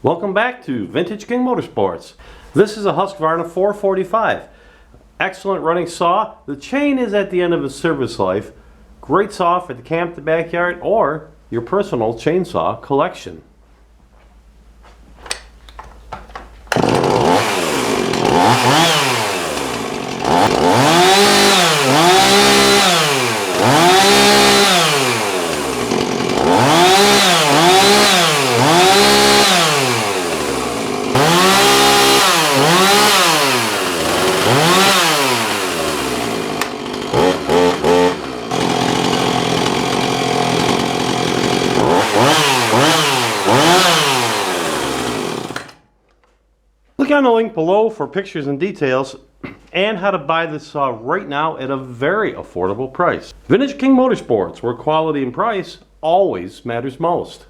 Welcome back to Vintage King Motorsports. This is a Husqvarna 445. Excellent running saw. The chain is at the end of its service life. Great saw for the camp, the backyard, or your personal chainsaw collection. Click on the link below for pictures and details and how to buy this saw right now at a very affordable price. Vintage King Motorsports, where quality and price always matters most.